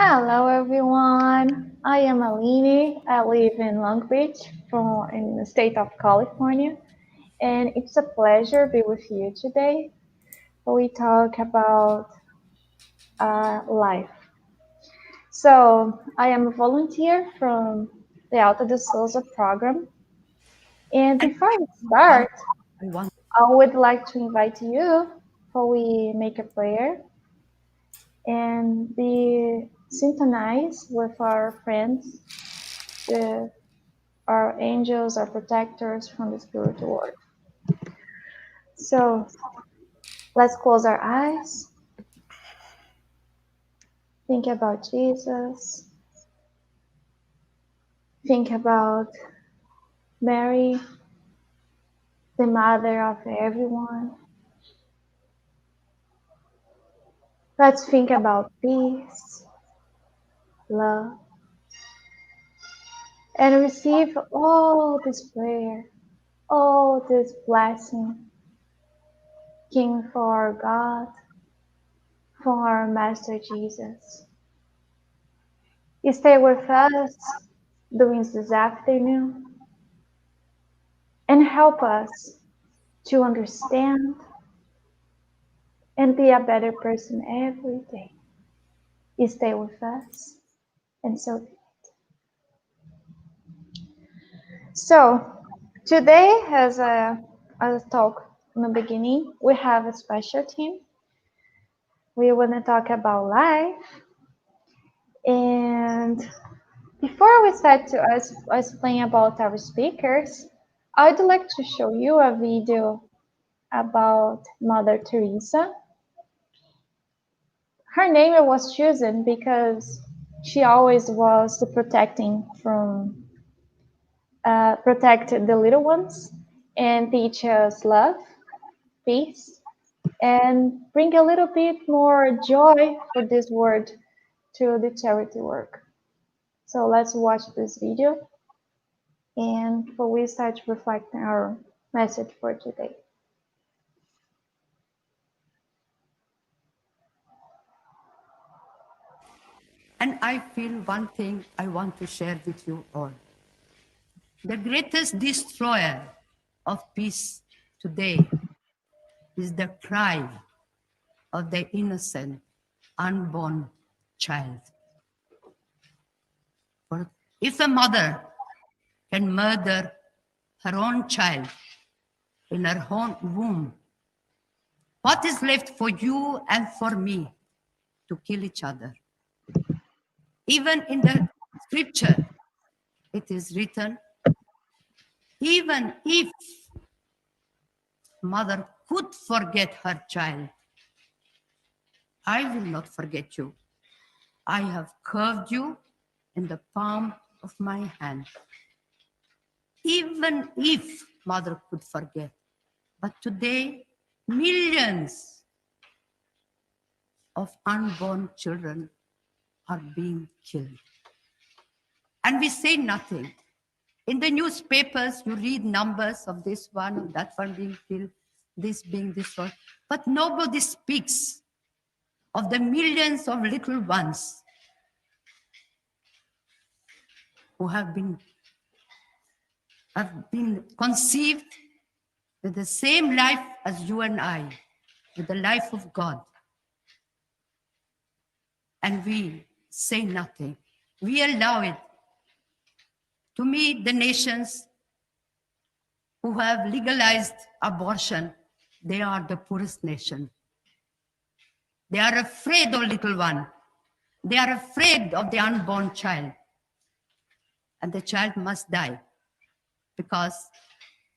Hello everyone. I am Aline. I live in Long Beach in the state of California, and it's a pleasure to be with you today. We talk about life. So I am a volunteer from the Alta de Souza program. And And before we one, start, one, I would like to invite you before we make a prayer and be synchronized with our friends, the our angels, our protectors from the spiritual world. So let's close our eyes. Think about Jesus. Think about Mary, the mother of everyone. Let's think about peace, love, and receive all this prayer, all this blessing, King for our God, for our Master Jesus. You stay with us during this afternoon and help us to understand and be a better person every day. You stay with us, and so be it. So, today, as I talk in the beginning, we have a special team. We want to talk about life. And before we start to explain about our speakers, I'd like to show you a video about Mother Teresa. Her name was chosen because she always was the protect the little ones and teach us love, peace, and bring a little bit more joy for this world to the charity work. So let's watch this video and before we start to reflect on our message for today. and I feel one thing I want to share with you all. The greatest destroyer of peace today is the cry of the innocent, unborn child. For if a mother can murder her own child in her own womb, what is left for you and for me to kill each other? Even in the scripture, it is written, even if mother could forget her child, I will not forget you. I have curved you in the palm of my hand. Even if mother could forget. But today, millions of unborn children are being killed. And we say nothing. In the newspapers, you read numbers of this one, that one being killed, this being destroyed. But nobody speaks of the millions of little ones who have been conceived with the same life as you and I, with the life of God. And we say nothing. We allow it. To me, the nations who have legalized abortion, they are the poorest nation. They are afraid of little one. They are afraid of the unborn child. And the child must die because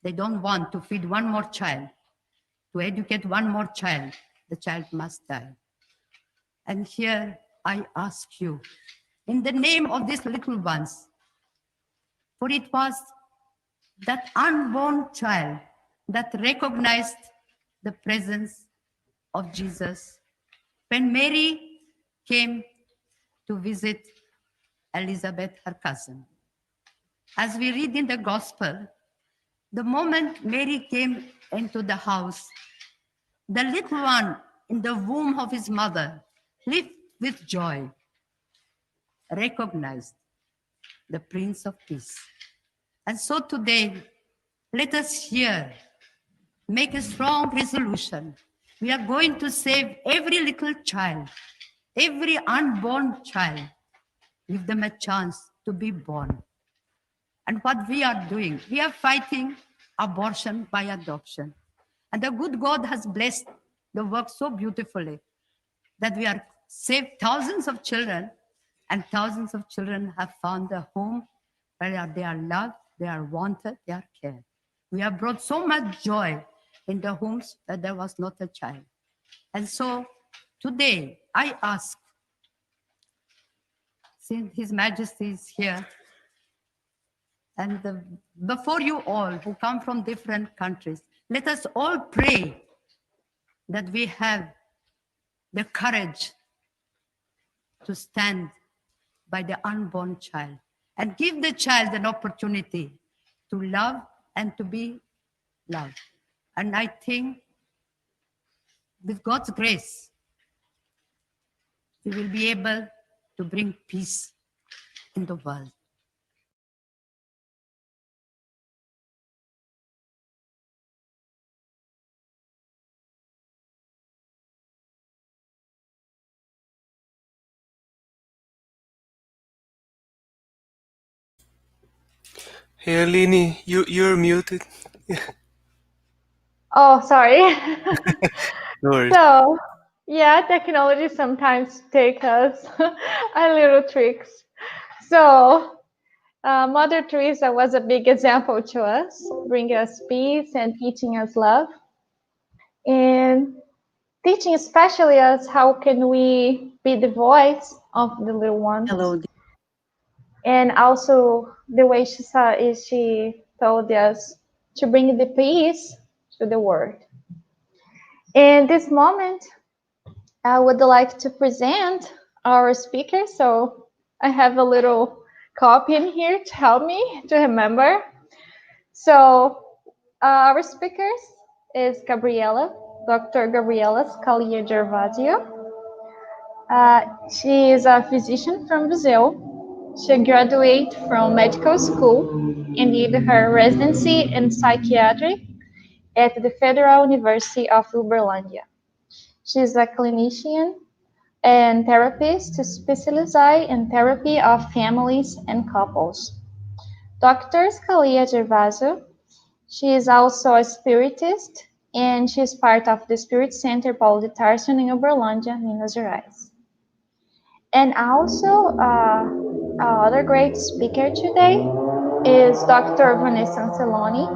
they don't want to feed one more child, to educate one more child. The child must die. And here I ask you, in the name of these little ones, for it was that unborn child that recognized the presence of Jesus when Mary came to visit Elizabeth, her cousin. As we read in the gospel, the moment Mary came into the house, the little one in the womb of his mother leaped with joy. recognized the Prince of Peace. And so today, let us here make a strong resolution. We are going to save every little child, every unborn child, give them a chance to be born. And what we are doing, we are fighting abortion by adoption. And the good God has blessed the work so beautifully that we are saved thousands of children, and thousands of children have found a home where they are loved, they are wanted, they are cared. We have brought so much joy in the homes that there was not a child. And so today I ask, since His Majesty is here, and before you all who come from different countries, let us all pray that we have the courage to stand by the unborn child and give the child an opportunity to love and to be loved. And I think with God's grace, we will be able to bring peace in the world. Hey, Alini, you're muted. Oh, sorry. No worries. So, yeah, technology sometimes take us a little tricks. So, Mother Teresa was a big example to us, bringing us peace and teaching us love, and teaching especially us how can we be the voice of the little ones. Hello. And also the way she saw is she told us to bring the peace to the world. In this moment, I would like to present our speaker. So I have a little copy in here to help me to remember. So our speakers is Gabriela, Dr. Gabriela Scalia Gervasio. She is a physician from Brazil. She graduated from medical school and did her residency in psychiatry at the Federal University of Uberlândia. She is a clinician and therapist specialized in therapy of families and couples. Dr. Scalia Gervasio, she is also a spiritist, and she is part of the Spirit Center Paulo de Tarso in Uberlândia, Minas Gerais. And also, other great speaker today is Dr. Vanessa Anceloni.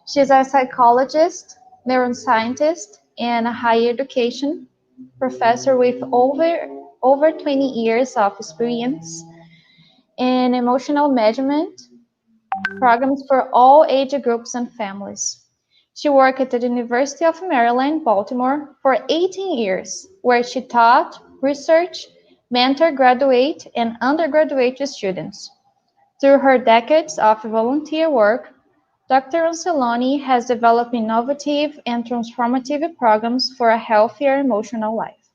She's a psychologist, neuroscientist, and a higher education professor with over 20 years of experience in emotional management programs for all age groups and families. She worked at the University of Maryland, Baltimore for 18 years, where she taught, researched, mentored graduate and undergraduate students. Through her decades of volunteer work, Dr. Anceloni has developed innovative and transformative programs for a healthier emotional life.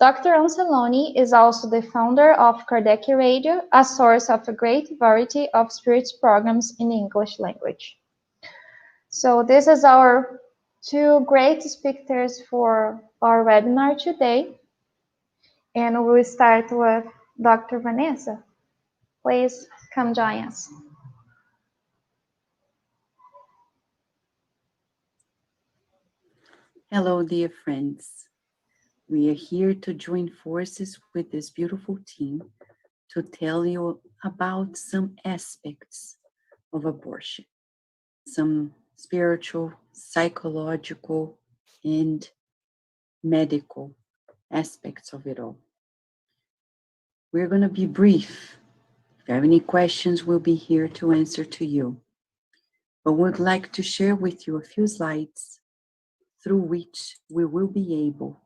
Dr. Anceloni is also the founder of Kardec Radio, a source of a great variety of spirits programs in the English language. So this is our two great speakers for our webinar today. And we'll start with Dr. Vanessa. Please come join us. Hello, dear friends. We are here to join forces with this beautiful team to tell you about some aspects of abortion, some spiritual, psychological, and medical aspects of it all. We're going to be brief. If you have any questions, we'll be here to answer to you. But we'd like to share with you a few slides through which we will be able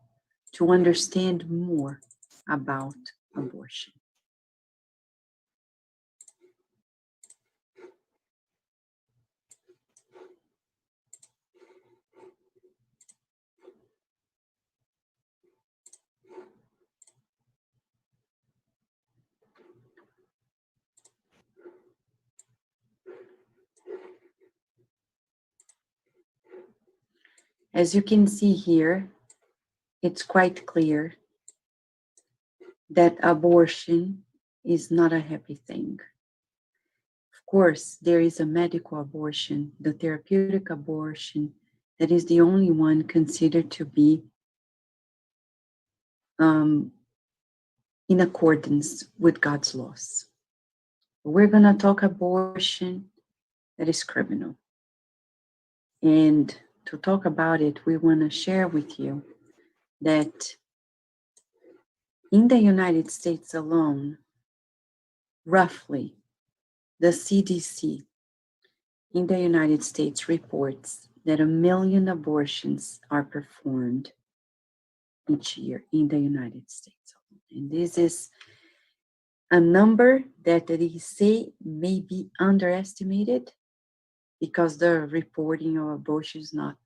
to understand more about abortion. As you can see here, it's quite clear that abortion is not a happy thing. Of course, there is a medical abortion, the therapeutic abortion, that is the only one considered to be in accordance with God's laws. We're going to talk abortion that is criminal. And to talk about it, we want to share with you that in the United States alone, roughly, the CDC in the United States reports that 1 million abortions are performed each year in the United States. And this is a number that they say may be underestimated because the reporting of abortions are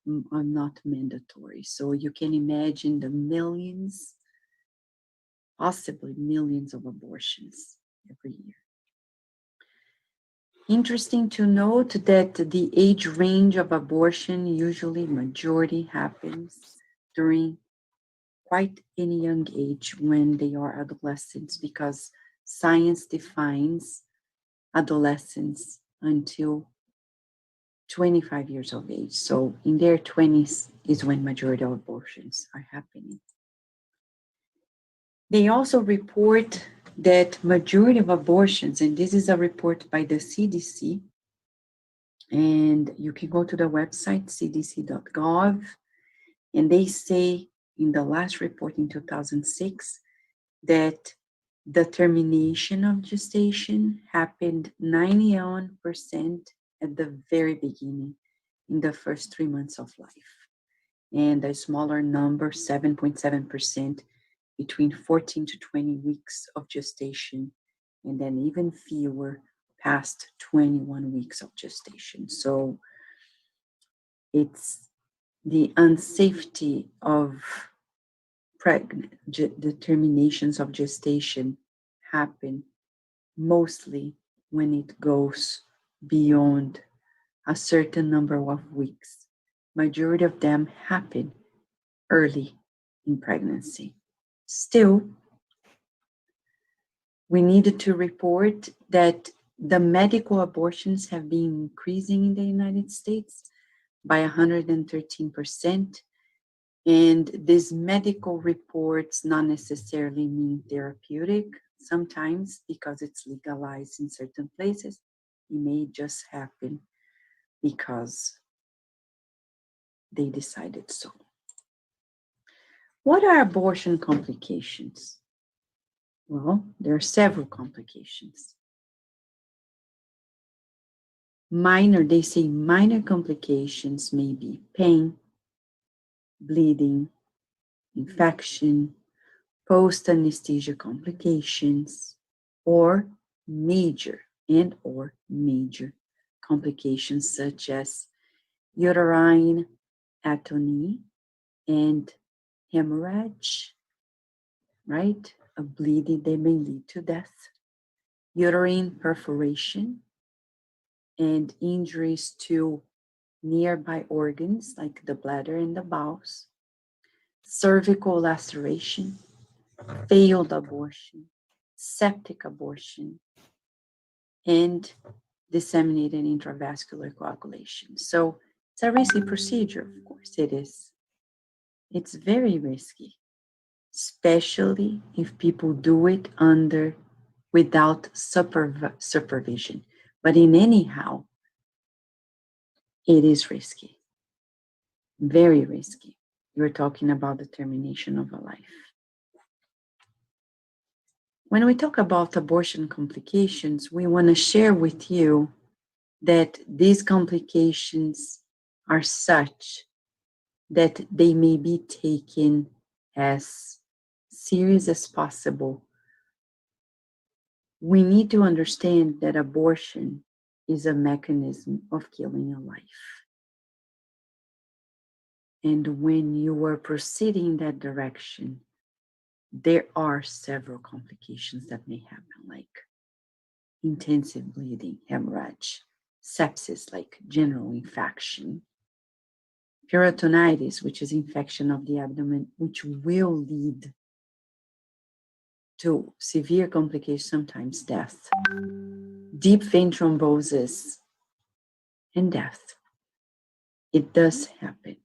not mandatory. So you can imagine the millions, possibly millions of abortions every year. Interesting to note that the age range of abortion, usually majority happens during quite any young age when they are adolescents, because science defines adolescents until 25 years of age. So in their 20s is when majority of abortions are happening. They also report that majority of abortions, and this is a report by the CDC, and you can go to the website cdc.gov, and they say in the last report in 2006 that the termination of gestation happened 91% at the very beginning, in the first 3 months of life, and a smaller number, 7.7%, between 14 to 20 weeks of gestation, and then even fewer past 21 weeks of gestation. So it's the unsafety of the terminations of gestation happen mostly when it goes beyond a certain number of weeks. Majority of them happen early in pregnancy. Still, we needed to report that the medical abortions have been increasing in the United States by 113%. And these medical reports not necessarily mean therapeutic. Sometimes, because it's legalized in certain places, it may just happen because they decided so. What are abortion complications? Well, there are several complications. They say minor complications may be pain, bleeding, infection, post-anesthesia complications, or major complications such as uterine atony and hemorrhage, right? A bleeding that may lead to death, uterine perforation, and injuries to nearby organs like the bladder and the bowels, cervical laceration, failed abortion, septic abortion, and disseminated intravascular coagulation. So it's a risky procedure, of course it is. It's very risky, especially if people do it without supervision. But in anyhow, it is risky, very risky. You're talking about the termination of a life. When we talk about abortion complications, we want to share with you that these complications are such that they may be taken as serious as possible. We need to understand that abortion is a mechanism of killing a life. And when you are proceeding in that direction, there are several complications that may happen, like intensive bleeding, hemorrhage, sepsis, like general infection, peritonitis, which is infection of the abdomen, which will lead to severe complications, sometimes death, deep vein thrombosis, and death. It does happen.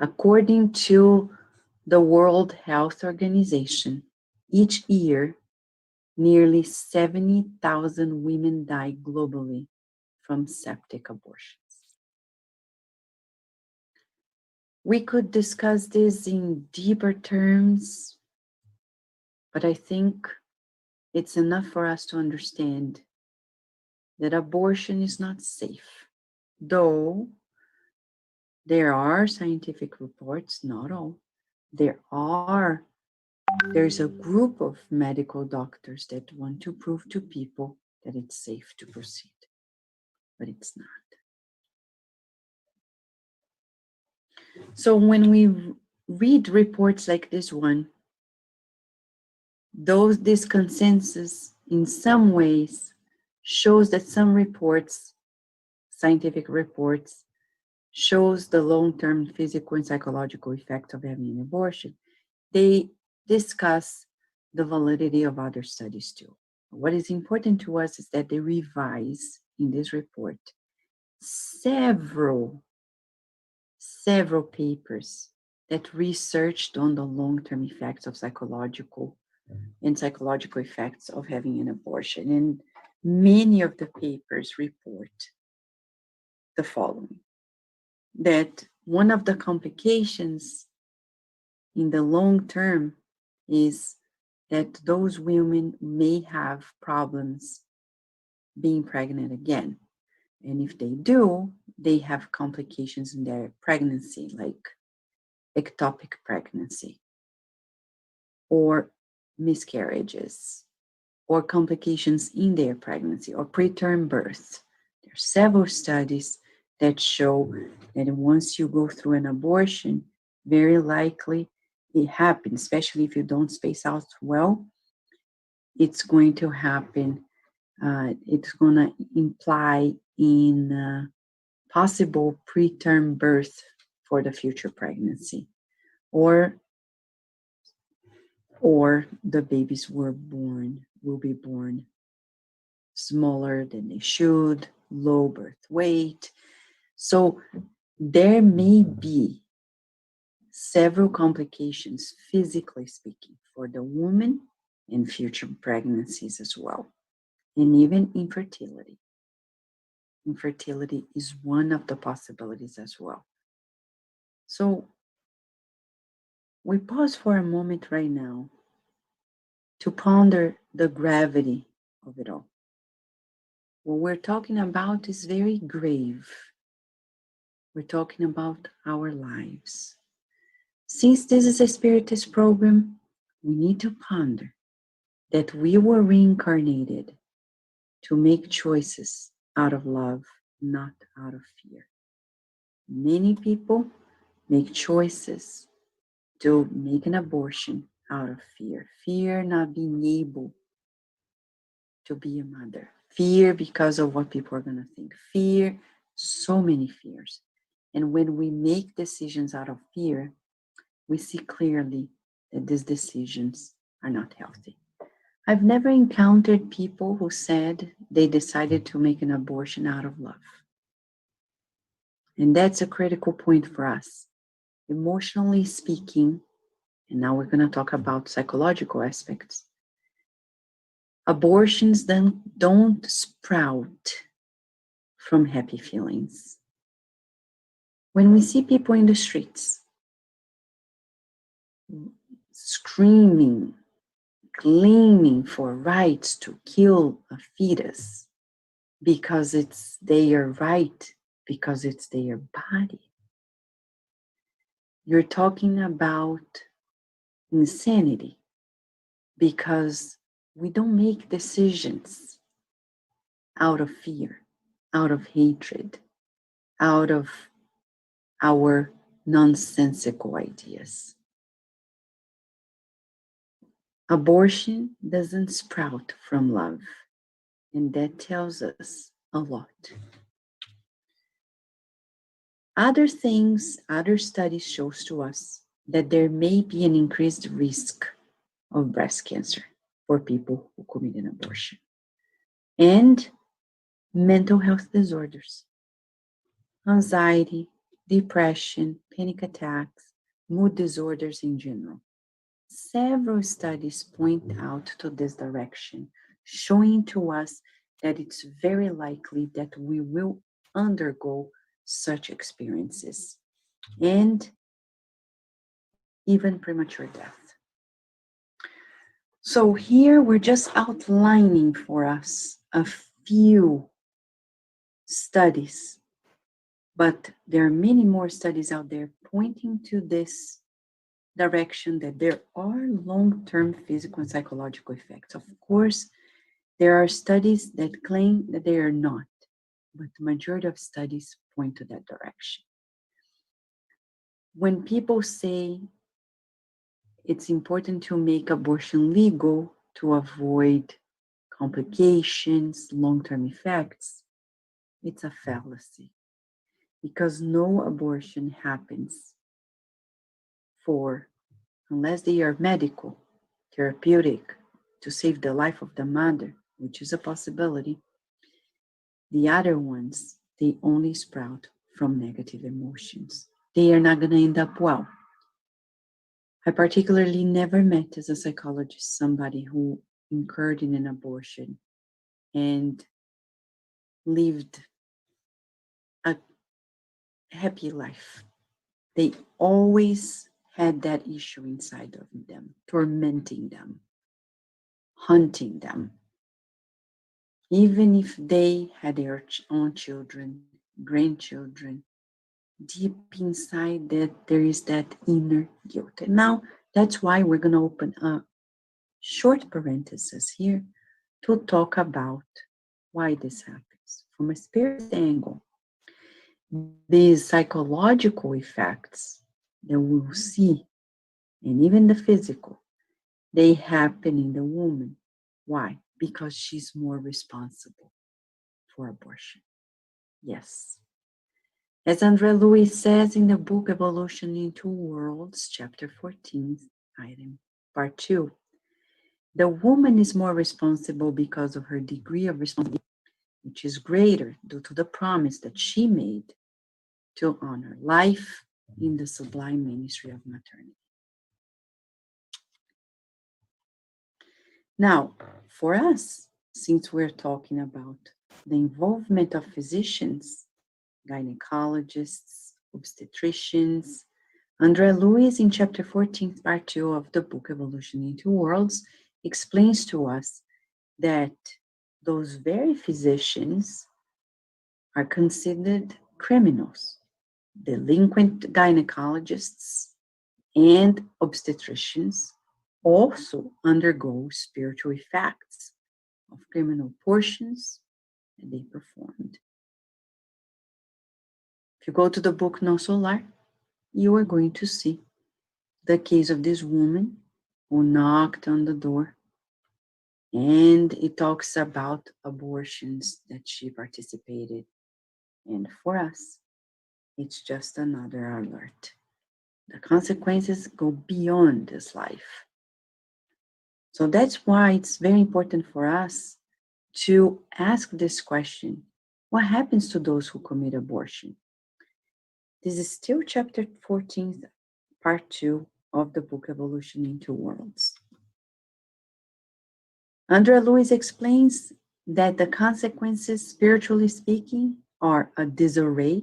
According to the World Health Organization, each year, nearly 70,000 women die globally from septic abortions. We could discuss this in deeper terms, but I think it's enough for us to understand that abortion is not safe, though there are scientific reports, not all. There's a group of medical doctors that want to prove to people that it's safe to proceed, but it's not. So when we read reports like this one, this consensus in some ways shows that some reports, scientific reports, shows the long-term physical and psychological effects of having an abortion. They discuss the validity of other studies too. What is important to us is that they revise in this report several papers that researched on the long-term effects of psychological effects of having an abortion. And many of the papers report the following: that one of the complications in the long term is that those women may have problems being pregnant again. And if they do, they have complications in their pregnancy, like ectopic pregnancy, or miscarriages, or complications in their pregnancy, or preterm birth. There are several studies that show that once you go through an abortion, very likely it happens, especially if you don't space out well, it's going to happen. It's going to imply in possible preterm birth for the future pregnancy, or the babies will be born smaller than they should, low birth weight. So there may be several complications, physically speaking, for the woman and future pregnancies as well, and even infertility. Infertility is one of the possibilities as well. So we pause for a moment right now to ponder the gravity of it all. What we're talking about is very grave. We're talking about our lives. Since this is a spiritist program, we need to ponder that we were reincarnated to make choices out of love, not out of fear. Many people make choices to make an abortion out of fear. Fear not being able to be a mother. Fear because of what people are going to think. Fear, so many fears. And when we make decisions out of fear, we see clearly that these decisions are not healthy. I've never encountered people who said they decided to make an abortion out of love. And that's a critical point for us. Emotionally speaking, and now we're going to talk about psychological aspects, abortions then don't sprout from happy feelings. When we see people in the streets screaming, claiming for rights to kill a fetus because it's their right, because it's their body, you're talking about insanity, because we don't make decisions out of fear, out of hatred, out of our nonsensical ideas. Abortion doesn't sprout from love, and that tells us a lot. Other things, other studies shows to us that there may be an increased risk of breast cancer for people who commit an abortion and mental health disorders, anxiety, depression, panic attacks, mood disorders in general. Several studies point out to this direction, showing to us that it's very likely that we will undergo such experiences and even premature death. So here we're just outlining for us a few studies, but there are many more studies out there pointing to this direction that there are long-term physical and psychological effects. Of course, there are studies that claim that they are not, but the majority of studies point to that direction. When people say it's important to make abortion legal to avoid complications, long-term effects, it's a fallacy because no abortion happens unless they are medical, therapeutic, to save the life of the mother, which is a possibility. The other ones, they only sprout from negative emotions. They are not going to end up well. I particularly never met as a psychologist somebody who incurred in an abortion and lived a happy life. They always had that issue inside of them, tormenting them, haunting them. Even if they had their own children, grandchildren, deep inside that there is that inner guilt. And now that's why we're going to open a short parenthesis here to talk about why this happens. From a spirit angle, these psychological effects that we'll see, and even the physical, they happen in the woman. Why? Because she's more responsible for abortion. Yes. As André Louis says in the book Evolution in Two Worlds, chapter 14, item, part 2, the woman is more responsible because of her degree of responsibility, which is greater due to the promise that she made to honor life in the sublime ministry of maternity. Now, for us, since we're talking about the involvement of physicians, gynecologists, obstetricians, André Louis in chapter 14, part 2 of the book Evolution in Two Worlds explains to us that those very physicians are considered criminals. Delinquent gynecologists and obstetricians also undergo spiritual effects of criminal portions that they performed. If you go to the book No Solar, you are going to see the case of this woman who knocked on the door, and it talks about abortions that she participated in. For us, it's just another alert. The consequences go beyond this life. So that's why it's very important for us to ask this question: what happens to those who commit abortion? This is still chapter 14, part 2 of the book Evolution in Two Worlds. André Louis explains that the consequences, spiritually speaking, are a disarray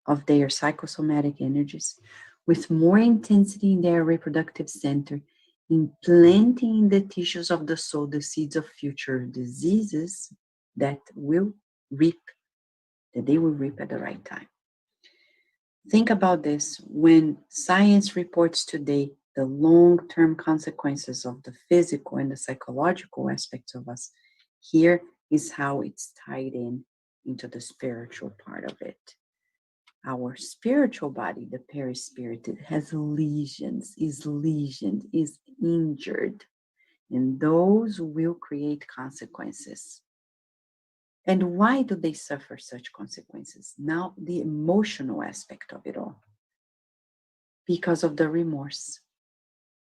of their psychosomatic energies with more intensity in their reproductive center, implanting in the tissues of the soul the seeds of future diseases that they will reap at the right time. Think about this. When science reports today the long-term consequences of the physical and the psychological aspects of us, here is how it's tied into the spiritual part of it. Our spiritual body, the perispirit, it has lesions, is lesioned, is injured, and those will create consequences. And why do they suffer such consequences? Now, the emotional aspect of it all. Because of the remorse.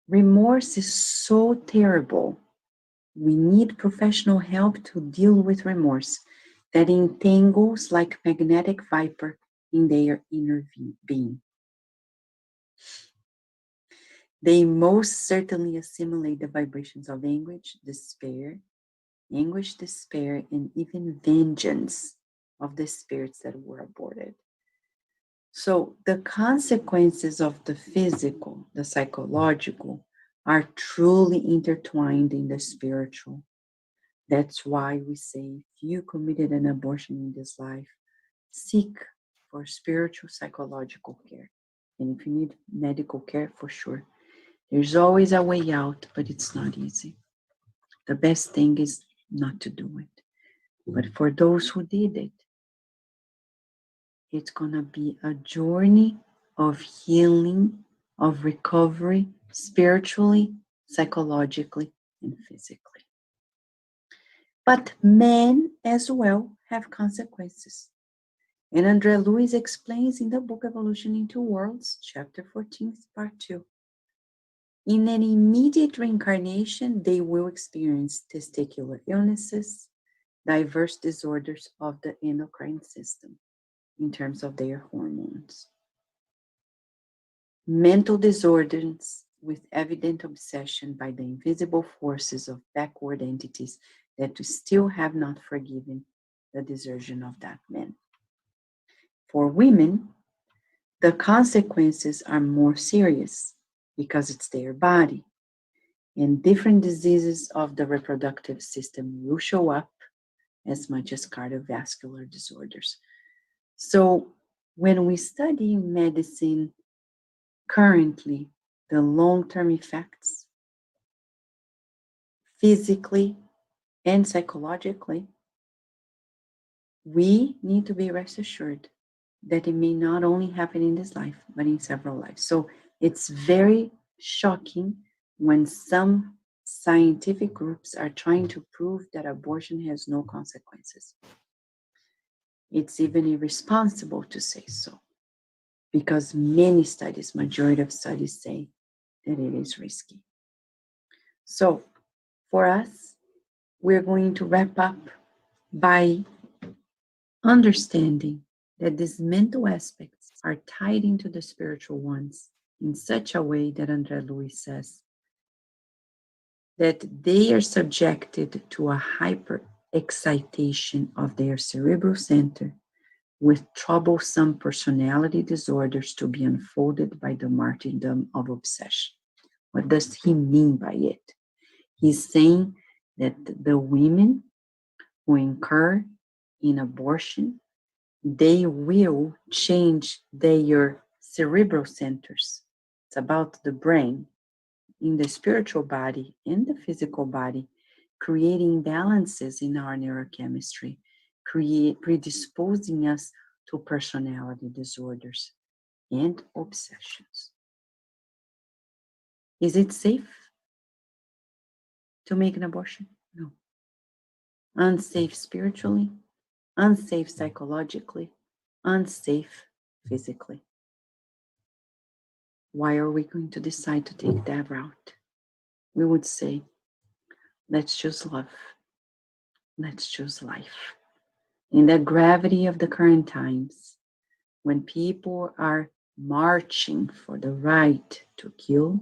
Remorse is so terrible. We need professional help to deal with remorse that entangles like magnetic viper in their inner being. They most certainly assimilate the vibrations of anguish, despair, and even vengeance of the spirits that were aborted. So the consequences of the physical, the psychological, are truly intertwined in the spiritual. That's why we say if you committed an abortion in this life, seek for spiritual, psychological care. And if you need medical care, for sure. There's always a way out, but it's not easy. The best thing is not to do it. But for those who did it, it's going to be a journey of healing, of recovery, spiritually, psychologically, and physically. But men as well have consequences. And André Luiz explains in the book Evolution in Two Worlds, chapter 14, part 2. In an immediate reincarnation, they will experience testicular illnesses, diverse disorders of the endocrine system in terms of their hormones, mental disorders with evident obsession by the invisible forces of backward entities that still have not forgiven the desertion of that man. For women, the consequences are more serious because it's their body, and different diseases of the reproductive system will show up as much as cardiovascular disorders. So when we study medicine currently, the long-term effects, physically and psychologically, we need to be rest assured that it may not only happen in this life, but in several lives. So it's very shocking when some scientific groups are trying to prove that abortion has no consequences. It's even irresponsible to say so, because many studies, majority of studies say that it is risky. So for us, we're going to wrap up by understanding that these mental aspects are tied into the spiritual ones in such a way that André Luiz says that they are subjected to a hyper excitation of their cerebral center with troublesome personality disorders to be unfolded by the martyrdom of obsession. What does he mean by it? He's saying that the women who incur in abortion, they will change their cerebral centers. It's about the brain in the spiritual body and the physical body, creating imbalances in our neurochemistry, predisposing us to personality disorders and obsessions. Is it safe to make an abortion? No. Unsafe spiritually, unsafe psychologically, unsafe physically. Why are we going to decide to take that route? We would say, let's choose love. Let's choose life. In the gravity of the current times, when people are marching for the right to kill,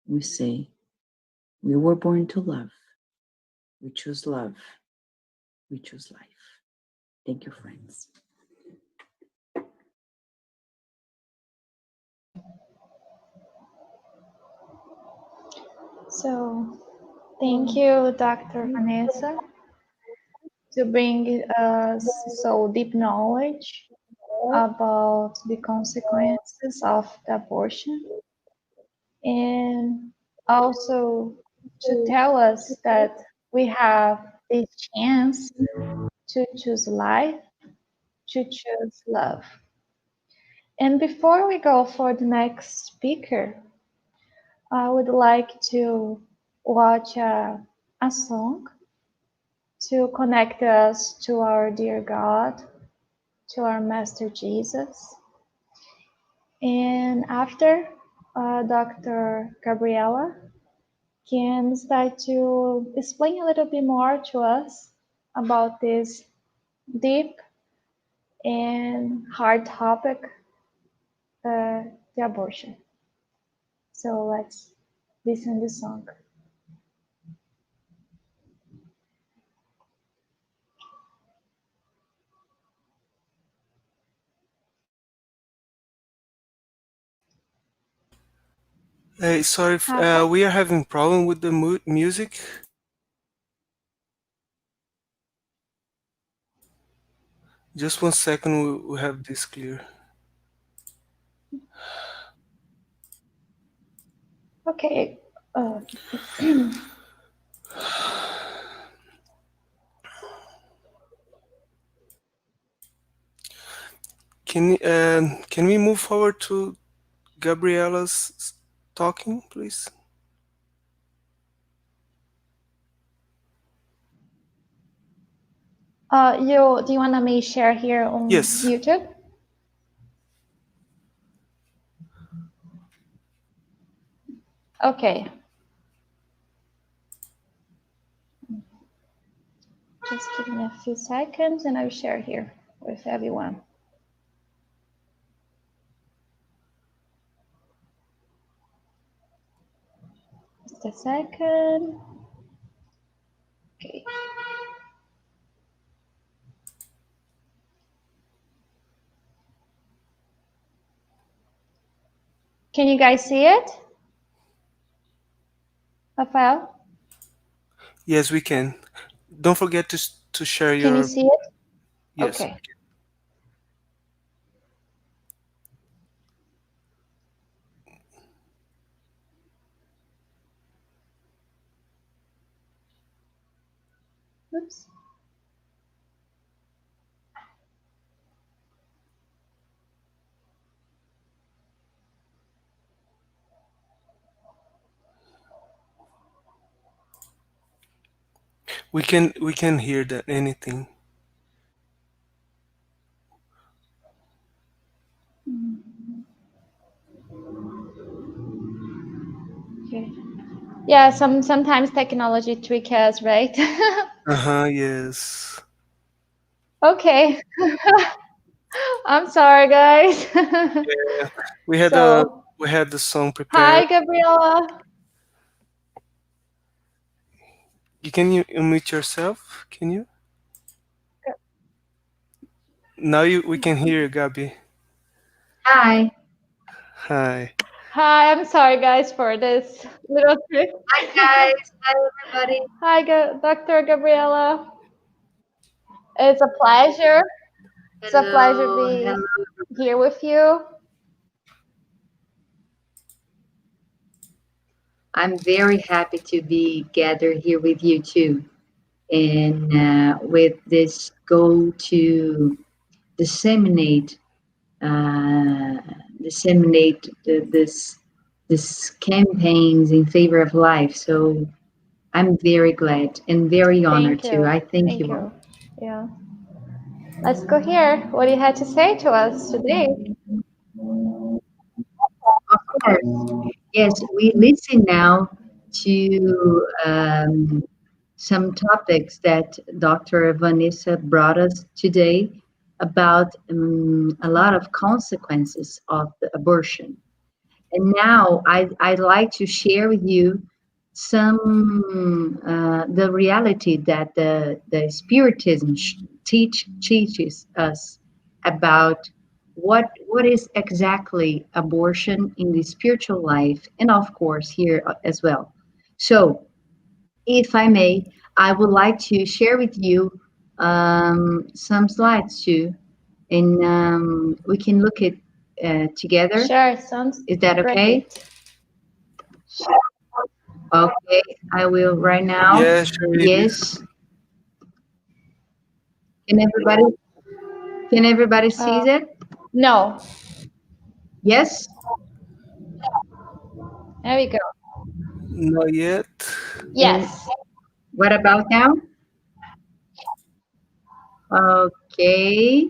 we say, we were born to love. We choose love. We choose life. Thank you, friends. So, thank you, Dr. Vanessa, to bring us so deep knowledge about the consequences of the abortion, and also to tell us that we have this chance to choose life, to choose love. And before we go for the next speaker, I would like to watch a song to connect us to our dear God, to our Master Jesus. And after, Dr. Gabriela can start to explain a little bit more to us about this deep and hard topic, the abortion. So let's listen to the song. Hey, sorry, if, Rafa? we are having problem with the music. Just 1 second, we have this clear. Okay. Can we move forward to Gabriela's talking, please? Do you want me share here on Yes. YouTube? Okay. Just give me a few seconds and I'll share here with everyone. Just a second. Okay. Can you guys see it? Rafael? Yes, we can. Don't forget to share Can you your. see it? Yes. Okay. Oops. We can hear that anything. Okay. Yeah, sometimes technology trick us, right? Yes. Okay. I'm sorry, guys. Yeah. We had a So, we had the song prepared. hi, Gabriela. You unmute yourself? Can you? Now we can hear you, Gabi. Hi. Hi. Hi, I'm sorry, guys, for this little trick. Hi, guys. Hi, everybody. Hi, Dr. Gabriela. It's a pleasure. It's a pleasure to Hello. be Hello. here with you. I'm very happy to be gathered here with you too, and with this goal to disseminate, this campaigns in favor of life. So I'm very glad and very honored Thank too. you. I thank Thank you all. you. Yeah. Let's go here. What do you have to say to us today? Of course. Yes, we listen now to some topics that Dr. Vanessa brought us today about a lot of consequences of the abortion. And now I'd like to share with you some the reality that the Spiritism teaches us about what is exactly abortion in the spiritual life, and of course here as well. So, if I may, I would like to share with you some slides too, and we can look at together. Sure, sounds Is that okay? great. Okay, I will right now. Yeah, sure it is. Yes. Can everybody can everybody see it? No, Yes? there we go. Not yet. And Yes. what about now? Okay.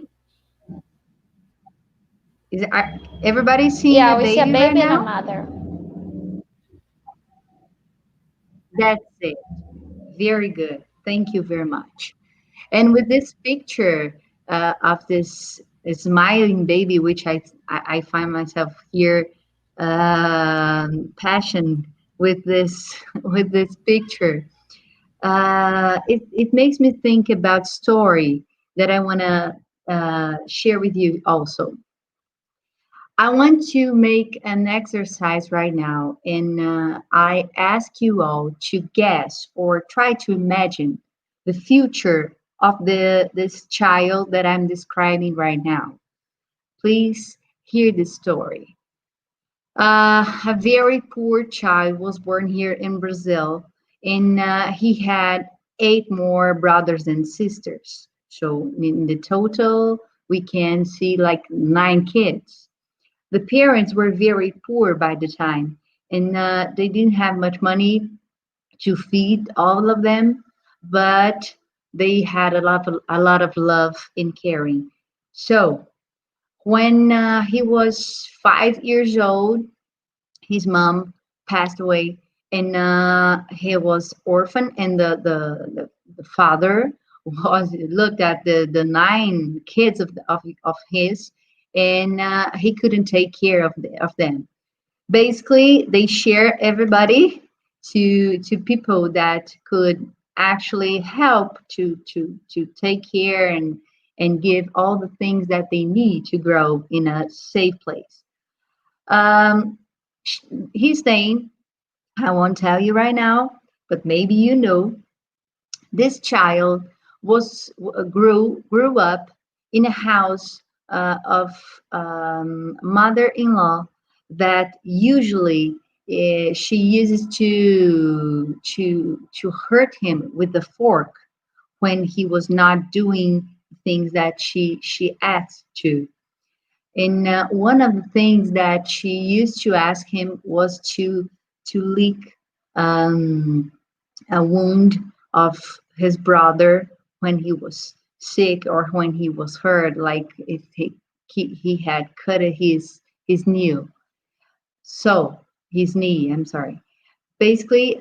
Everybody seeing a Yeah, we see a baby right baby and a now? mother. That's it. Very good. Thank you very much. And with this picture of this smiling baby, which I find myself here passion with this with this picture, it makes me think about story that I want to share with you also. I want to make an exercise right now, and I ask you all to guess or try to imagine the future of this child that I'm describing right now. Please hear the story. A very poor child was born here in Brazil, and he had eight more brothers and sisters. So in the total, we can see like nine kids. The parents were very poor by the time, and they didn't have much money to feed all of them, but they had a lot of love and caring. So when he was 5 years old, his mom passed away, and he was orphan, and the father was looked at the nine kids of his, and he couldn't take care of them. Basically, they share everybody to people that could actually help to take care and give all the things that they need to grow in a safe place. um, his name, I won't tell you right now, but maybe you know, this child was grew up in a house of mother-in-law that usually she uses to hurt him with the fork when he was not doing things that she asked to. And one of the things that she used to ask him was to lick um, a wound of his brother when he was sick or when he was hurt, like if he had cut his knee. So his knee. I'm sorry. Basically,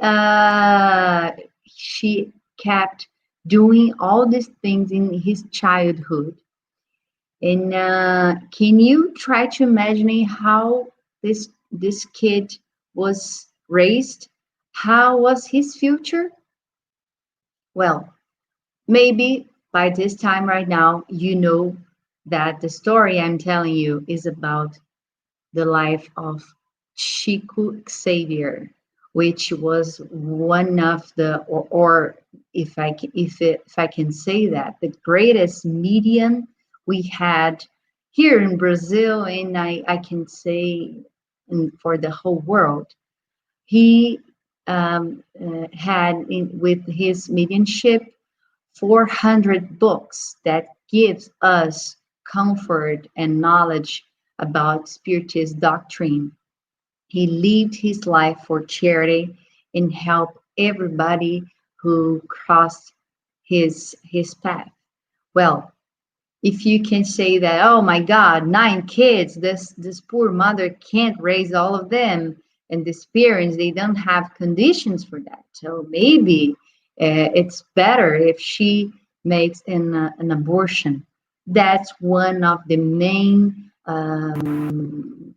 she kept doing all these things in his childhood. And can you try to imagine how this kid was raised? How was his future? Well, maybe by this time right now, you know that the story I'm telling you is about the life of Chico Xavier, which was one of the, or if I can say that, the greatest medium we had here in Brazil, and I can say for the whole world. He had with his mediumship 400 books that gives us comfort and knowledge about spiritist doctrine. He lived his life for charity and helped everybody who crossed his path. Well, if you can say that, oh my God, nine kids, this poor mother can't raise all of them, and these parents, they don't have conditions for that. So maybe it's better if she makes an abortion. That's one of the main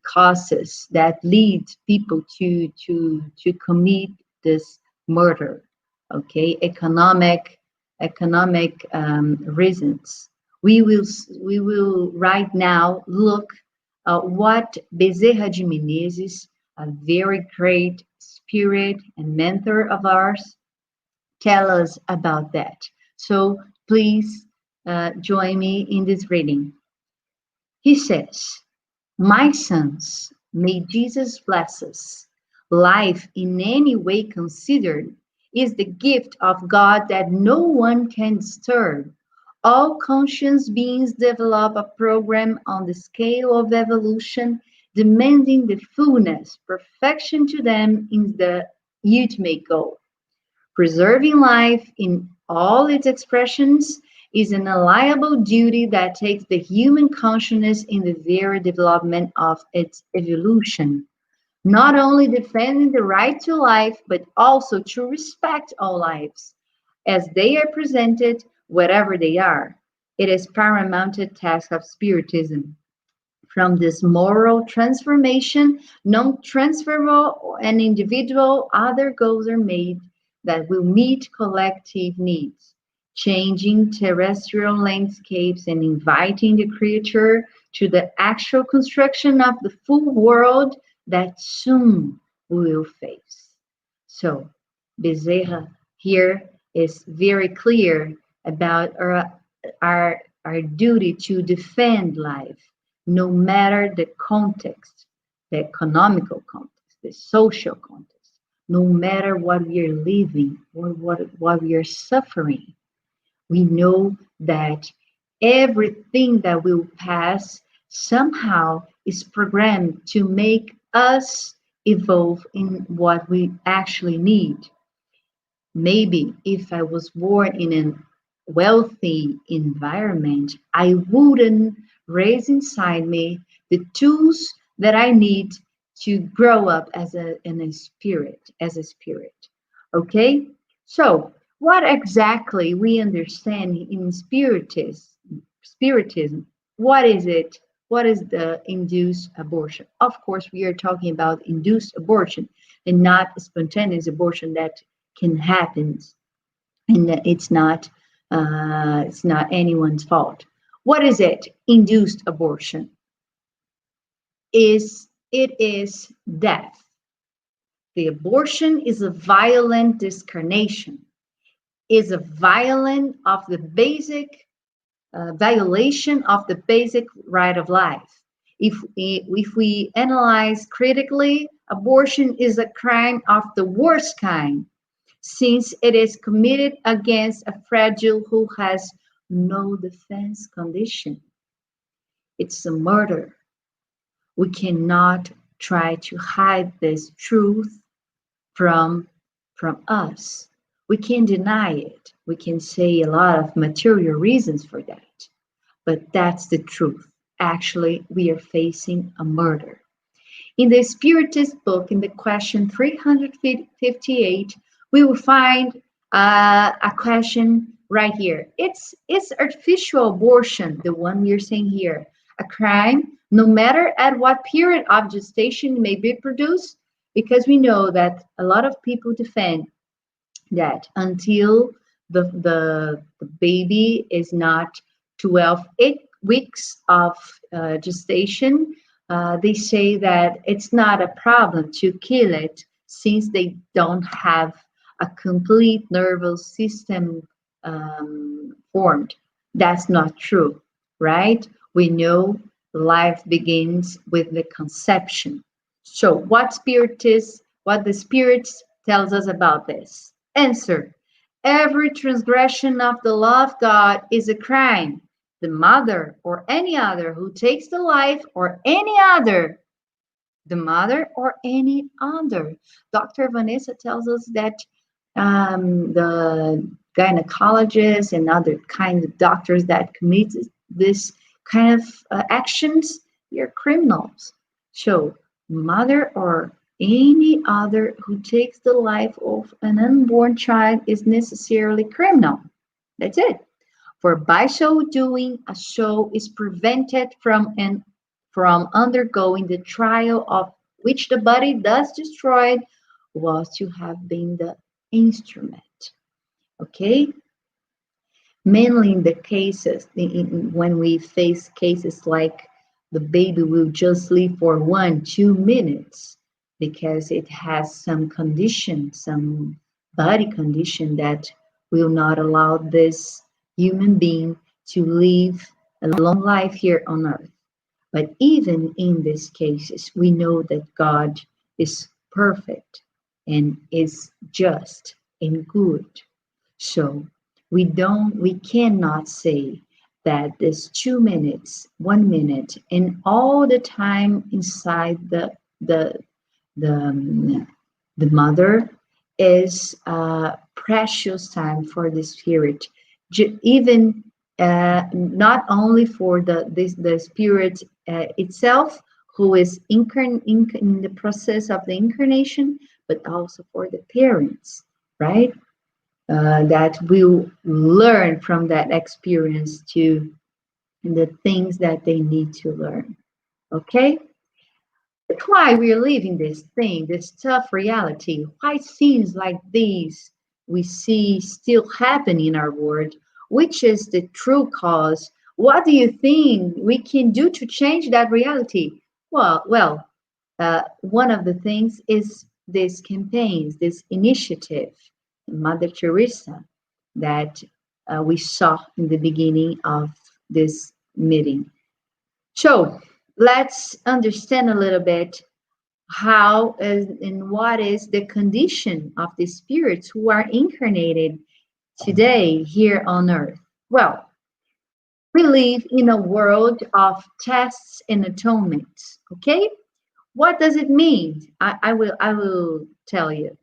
causes that lead people to commit this murder. Okay, economic reasons. We will right now look what Bezerra de Menezes, a very great spirit and mentor of ours, tell us about that. So please join me in this reading. He says, "My sons, may Jesus bless us. Life, in any way considered, is the gift of God that no one can disturb. All conscious beings develop a program on the scale of evolution, demanding the fullness, perfection to them is the ultimate goal. Preserving life in all its expressions is an inalienable duty that takes the human consciousness in the very development of its evolution, not only defending the right to life, but also to respect all lives as they are presented, whatever they are. It is paramount task of Spiritism. From this moral transformation, non-transferable and individual, other goals are made that will meet collective needs, changing terrestrial landscapes and inviting the creature to the actual construction of the full world that soon we will face. So, Bezerra here is very clear about our duty to defend life, no matter the context, the economical context, the social context, no matter what we are living or what we are suffering. We know that everything that will pass somehow is programmed to make us evolve in what we actually need. Maybe if I was born in a wealthy environment, I wouldn't raise inside me the tools that I need to grow up as a spirit. Okay? So, what exactly we understand in spiritism? What is it? What is the induced abortion? Of course, we are talking about induced abortion and not spontaneous abortion that can happen, and it's not anyone's fault. What is it? Induced abortion it is death. The abortion is a violent discarnation, is a violation of the basic right of life. If we analyze critically, abortion is a crime of the worst kind, since it is committed against a fragile who has no defense condition. It's a murder. We cannot try to hide this truth from us. We can deny it. We can say a lot of material reasons for that, but that's the truth. Actually, we are facing a murder. In the Spiritist book, in the question 358, we will find a question right here. Is artificial abortion, the one we are saying here, a crime, no matter at what period of gestation may be produced? Because we know that a lot of people defend that until the baby is not 12 weeks of gestation, they say that it's not a problem to kill it since they don't have a complete nervous system formed. That's not true, right? We know life begins with the conception. So what the spirits tells us about this? Answer: every transgression of the law of God is a crime. The mother or any other who takes the life or any other, the mother or any other. Dr. Vanessa tells us that the gynecologists and other kinds of doctors that commit this kind of actions, they're criminals. So, mother or any other who takes the life of an unborn child is necessarily criminal. That's it. For by so doing, a soul is prevented from undergoing the trial of which the body thus destroyed was to have been the instrument. Okay? Mainly in the cases, when we face cases like the baby will just live for 1-2 minutes because it has some condition, some body condition that will not allow this human being to live a long life here on earth. But even in these cases, we know that God is perfect and is just and good. So we cannot say that this 2 minutes, 1 minute, and all the time inside the mother is a precious time for the spirit. Even not only for the spirit itself, who is in the process of the incarnation, but also for the parents, right? That will learn from that experience to the things that they need to learn. Okay? That's why we're living this thing, this tough reality. Why scenes like these we see still happen in our world? Which is the true cause? What do you think we can do to change that reality? One of the things is these campaigns, this initiative, Mother Teresa, that we saw in the beginning of this meeting. So let's understand a little bit how and what is the condition of the spirits who are incarnated today here on earth. Well, we live in a world of tests and atonements. Okay, what does it mean? I will tell you.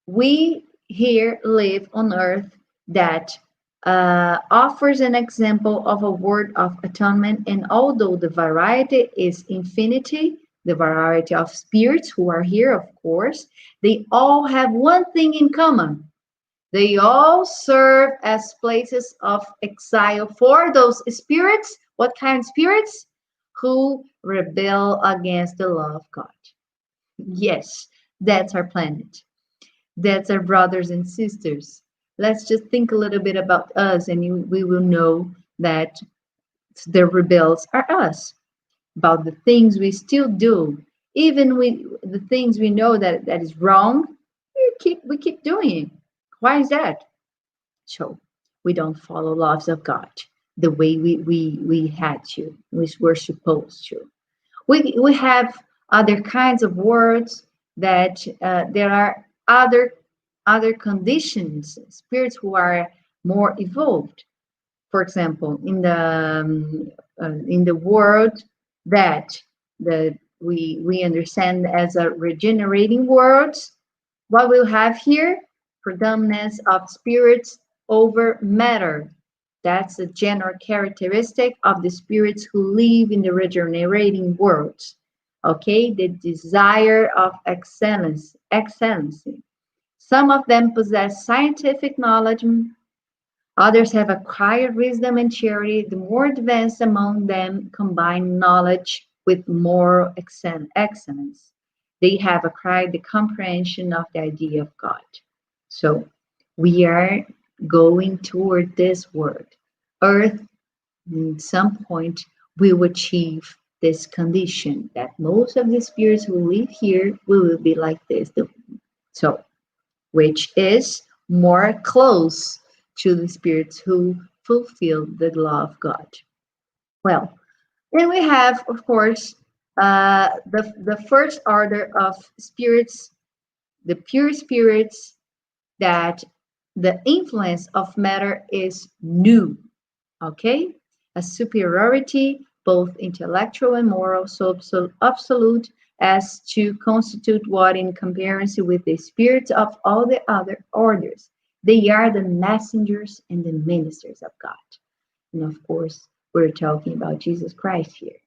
We here live on earth that offers an example of a word of atonement, and although the variety is infinity, the variety of spirits who are here, of course, they all have one thing in common. They all serve as places of exile for those spirits. What kind of spirits? Who rebel against the law of God. Yes, that's our planet. That's our brothers and sisters. Let's just think a little bit about us, and we will know that the rebels are us, about the things we still do. Even the things we know that is wrong, we keep doing it. Why is that? So we don't follow laws of God the way we had to, we were supposed to. We have other kinds of words that there are other conditions, spirits who are more evolved. For example, in the world that we understand as a regenerating world, what we'll have here, predominance of spirits over matter. That's a general characteristic of the spirits who live in the regenerating world. Okay, the desire of excellency. Some of them possess scientific knowledge, others have acquired wisdom and charity. The more advanced among them combine knowledge with moral excellence. They have acquired the comprehension of the idea of God. So we are going toward this world. Earth, at some point, will achieve this condition that most of the spirits who live here will be like this. So, which is more close to the spirits who fulfill the law of God. Well, then we have, of course, the first order of spirits, the pure spirits, that the influence of matter is new, okay? A superiority, both intellectual and moral, so absolute as to constitute what, in comparison with the spirits of all the other orders, they are the messengers and the ministers of God. And of course, we're talking about Jesus Christ here.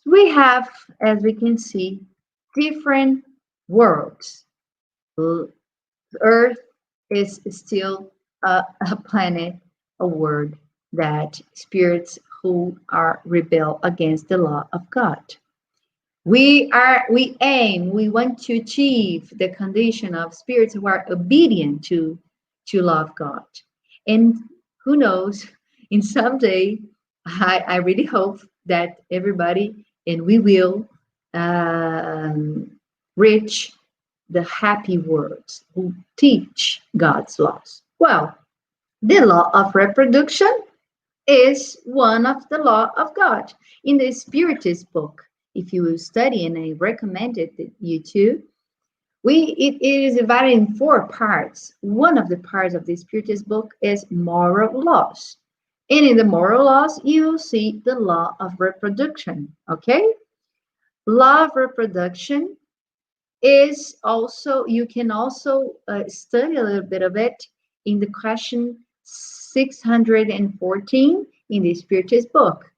We have, as we can see, different worlds. Earth is still a planet, a world that spirits who are rebel against the law of God. We want to achieve the condition of spirits who are obedient to law of God. And who knows, in someday, I really hope that everybody, and we will reach the happy worlds who teach God's laws. Well, the law of reproduction is one of the law of God. In the Spiritist book, if you will study, and I recommend it you too, it is divided in 4 parts. One of the parts of the Spiritist book is moral laws. And in the moral laws, you will see the law of reproduction, okay? Law of reproduction is also, you can also study a little bit of it in the question 614 in the Spiritist book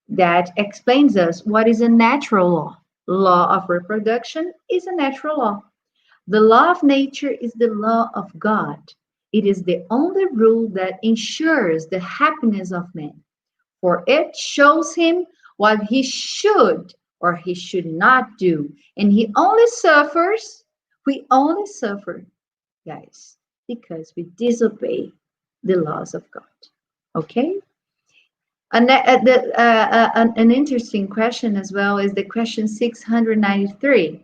that explains us what is a natural law. Law of reproduction is a natural law. The law of nature is the law of God. It is the only rule that ensures the happiness of man, for it shows him what he should or he should not do. And he only suffers, we only suffer, guys, because we disobey the laws of God. Okay? An interesting question as well is the question 693.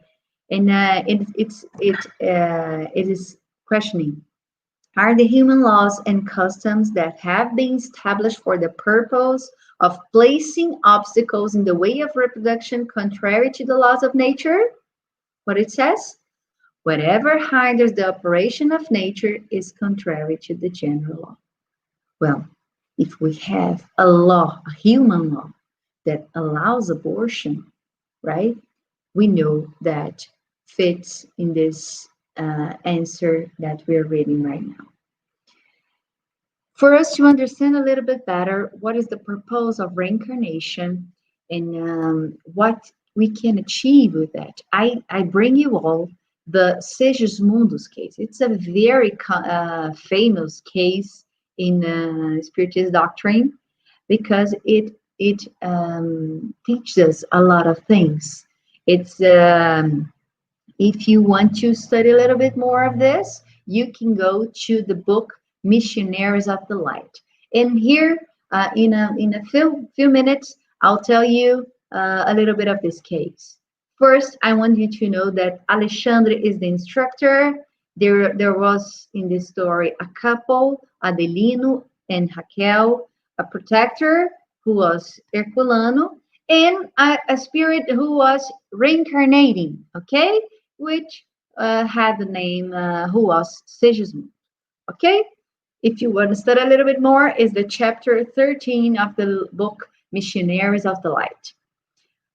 And it is questioning, are the human laws and customs that have been established for the purpose of placing obstacles in the way of reproduction contrary to the laws of nature? What it says? Whatever hinders the operation of nature is contrary to the general law. Well, if we have a law, a human law, that allows abortion, right? We know that fits in this answer that we're reading right now. For us to understand a little bit better what is the purpose of reincarnation and what we can achieve with that, I bring you all the Segismundus case. It's a very famous case in Spiritist doctrine because it teaches us a lot of things. It's if you want to study a little bit more of this, you can go to the book Missionaries of the Light. And here, in a few minutes, I'll tell you a little bit of this case. First, I want you to know that Alexandre is the instructor. There was in this story a couple, Adelino and Raquel, a protector who was Herculano, and a spirit who was reincarnating, okay, which had the name who was Segismund, okay. If you want to study a little bit more, is the chapter 13 of the book Missionaries of the Light.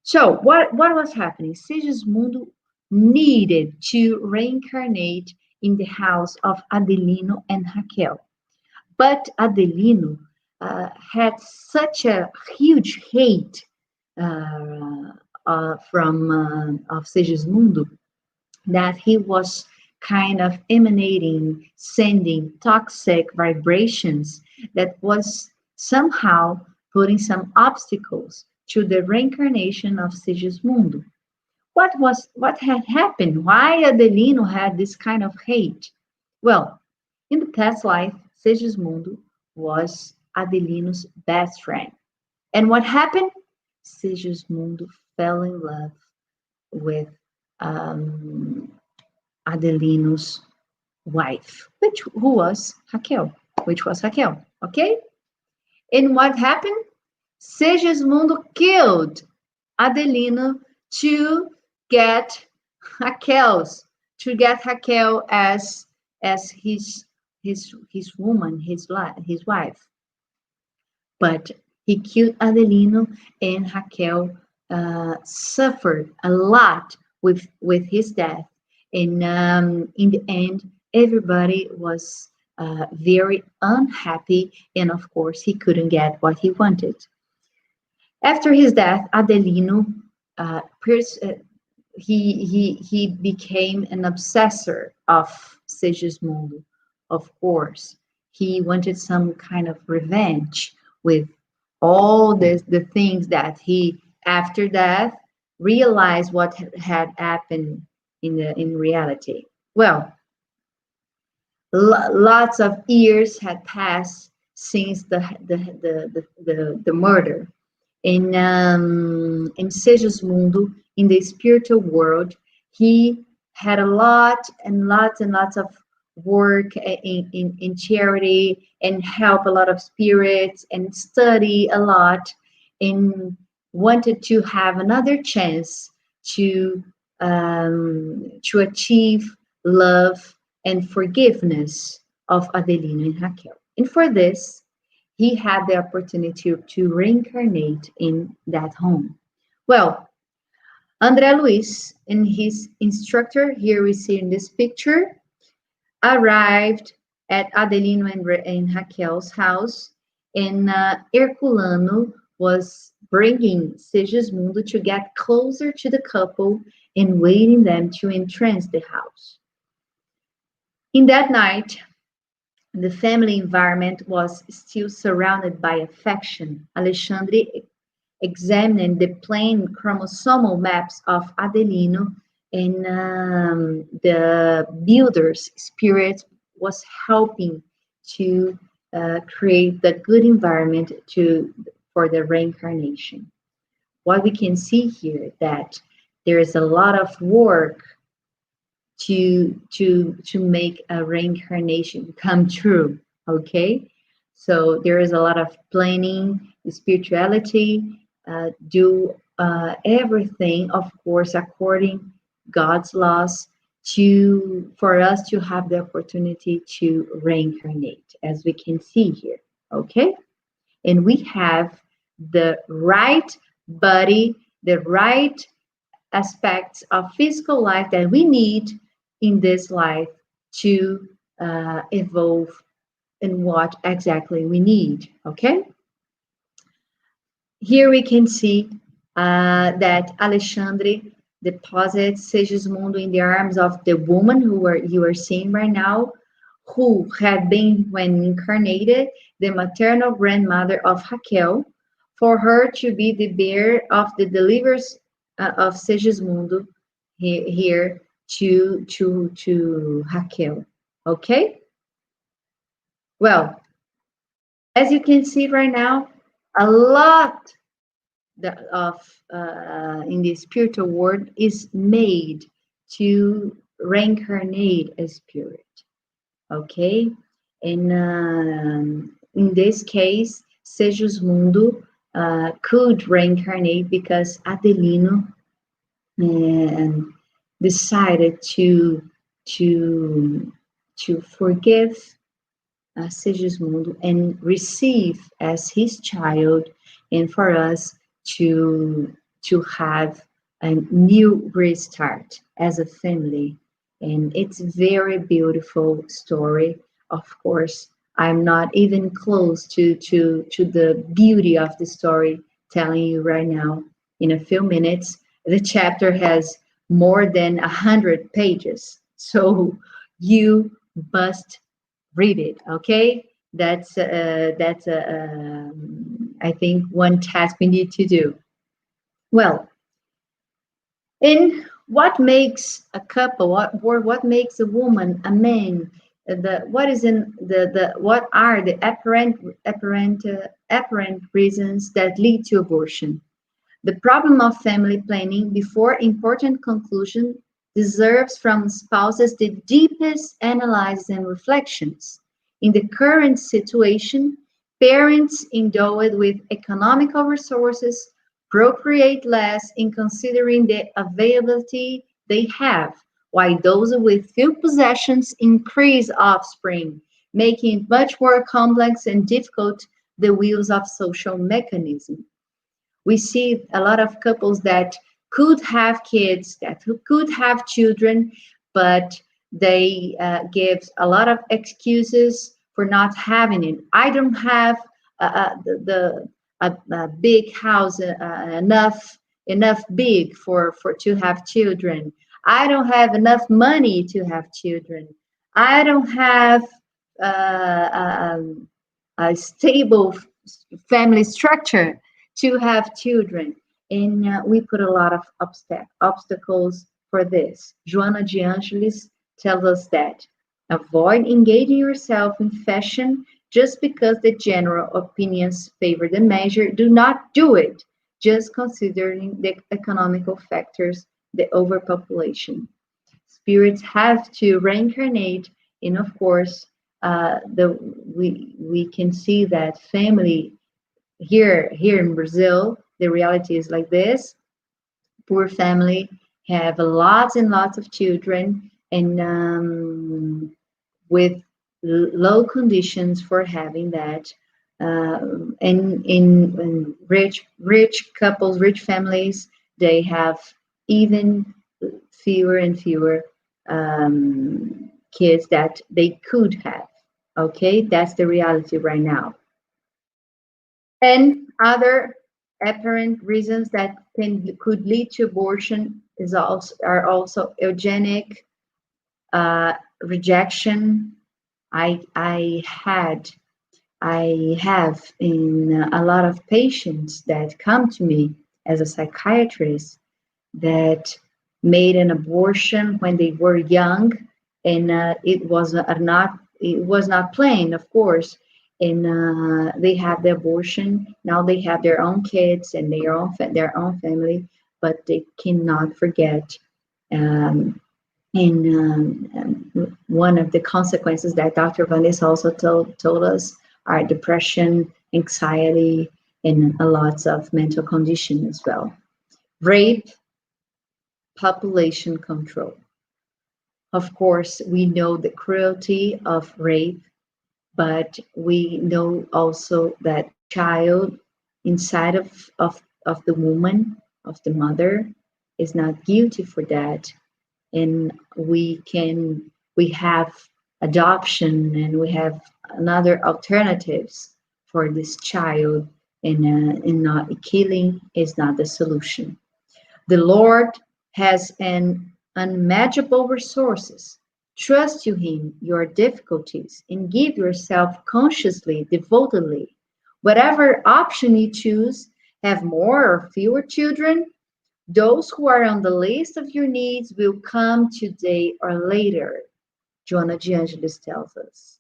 So what was happening? Segismundo needed to reincarnate in the house of Adelino and Raquel. But Adelino had such a huge hate of Segismundo that he was kind of emanating, sending toxic vibrations that was somehow putting some obstacles to the reincarnation of Segismundo. What had happened? Why Adelino had this kind of hate? Well, in the past life, Segismundo was Adelino's best friend. And what happened? Segismundo fell in love with Adelino's wife, who was Raquel, okay? And what happened? Segismundo killed Adelino to get Raquel as his woman, his wife. But he killed Adelino, and Raquel suffered a lot with his death. And in the end, everybody was very unhappy, and of course, he couldn't get what he wanted. After his death, Adelino he became an obsessor of Segismundo. Of course, he wanted some kind of revenge with all the things that he, after death, realized what had happened in reality. Well, lots of years had passed since the murder. In Segismundo, in the spiritual world, he had a lot and lots of work in charity and help a lot of spirits and study a lot, and wanted to have another chance to achieve love and forgiveness of Adelino and Raquel. And for this, he had the opportunity to reincarnate in that home. Well, André Luis and his instructor, here we see in this picture, arrived at Adelino and Raquel's house, and Herculano was bringing Segismundo to get closer to the couple and waiting them to entrance the house. In that night, the family environment was still surrounded by affection. Alexandre examined the plain chromosomal maps of Adelino, and the builder's spirit was helping to create the good environment for the reincarnation. What we can see here that there is a lot of work to make a reincarnation come true. Okay, so there is a lot of planning, spirituality, do everything, of course, according God's laws, for us to have the opportunity to reincarnate, as we can see here. Okay, and we have the right body, the right aspects of physical life that we need in this life to evolve in what exactly we need. Okay, here we can see that Alexandre deposits Segismundo in the arms of the woman you are seeing right now, who had been, when incarnated, the maternal grandmother of Raquel, for her to be the bearer of the deliverance of Segismundo here to Raquel. Okay? Well, as you can see right now, a lot of in the spiritual world is made to reincarnate a spirit. Okay? And in this case, Segismundo could reincarnate because Adelino decided to forgive Segismundo and receive as his child, and for us to have a new restart as a family. And it's a very beautiful story. Of course, I'm not even close to the beauty of the story telling you right now. In a few minutes, the chapter has more than 100 pages, so you must read it. Okay, that's I think one task we need to do. Well, in what makes a couple, what makes a woman a man, what are the apparent reasons that lead to abortion? The problem of family planning before important conclusion deserves from spouses the deepest analysis and reflections. In the current situation, parents endowed with economical resources procreate less in considering the availability they have, while those with few possessions increase offspring, making it much more complex and difficult the wheels of social mechanism. We see a lot of couples that could have kids, that could have children, but they give a lot of excuses for not having it. I don't have a big house enough big for to have children. I don't have enough money to have children. I don't have a stable family structure to have children. And we put a lot of obstacles for this. Joana de Angelis tells us that avoid engaging yourself in fashion just because the general opinions favor the measure. Do not do it, just considering the economical factors, the overpopulation. Spirits have to reincarnate, and of course, we can see that family here in Brazil, the reality is like this. Poor family have lots and lots of children, and with low conditions for having that. And in rich couples, rich families, they have even fewer and fewer kids that they could have. Okay, that's the reality right now. And other apparent reasons that could lead to abortion are also eugenic, rejection. I have in a lot of patients that come to me as a psychiatrist that made an abortion when they were young, and it was not planned, of course. And they had the abortion. Now they have their own kids and their own family, but they cannot forget. Um, and one of the consequences that Dr. Vanessa also told us are depression, anxiety, and a lots of mental condition as well. Rape, population control. Of course, we know the cruelty of rape, but we know also that child inside of the woman, of the mother, is not guilty for that. And we have adoption, and we have another alternatives for this child, and not killing is not the solution. The Lord has an unmatchable resources. Trust to Him your difficulties and give yourself consciously, devotedly. Whatever option you choose, have more or fewer children, those who are on the list of your needs will come today or later, Joanna de Angelis tells us.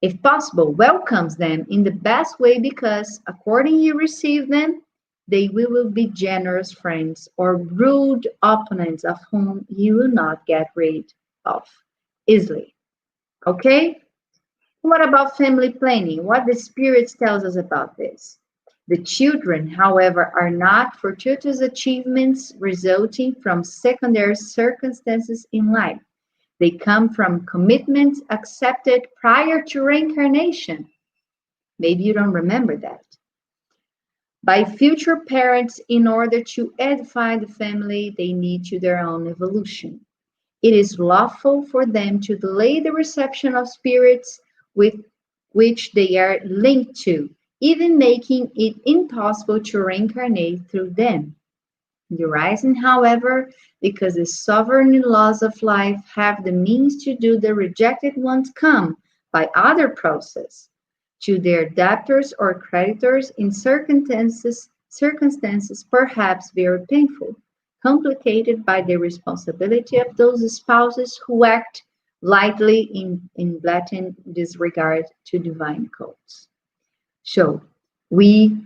If possible, welcomes them in the best way, because according you receive them, they will be generous friends or rude opponents of whom you will not get rid of easily. Okay? What about family planning? What the Spirit tells us about this? The children, however, are not fortuitous achievements resulting from secondary circumstances in life. They come from commitments accepted prior to reincarnation. Maybe you don't remember that. By future parents, in order to edify the family, they need to their own evolution. It is lawful for them to delay the reception of spirits with which they are linked to, even making it impossible to reincarnate through them. The rising, however, because the sovereign laws of life have the means to do the rejected ones come by other process to their debtors or creditors in circumstances perhaps very painful, complicated by the responsibility of those spouses who act lightly in blatant disregard to divine codes. So we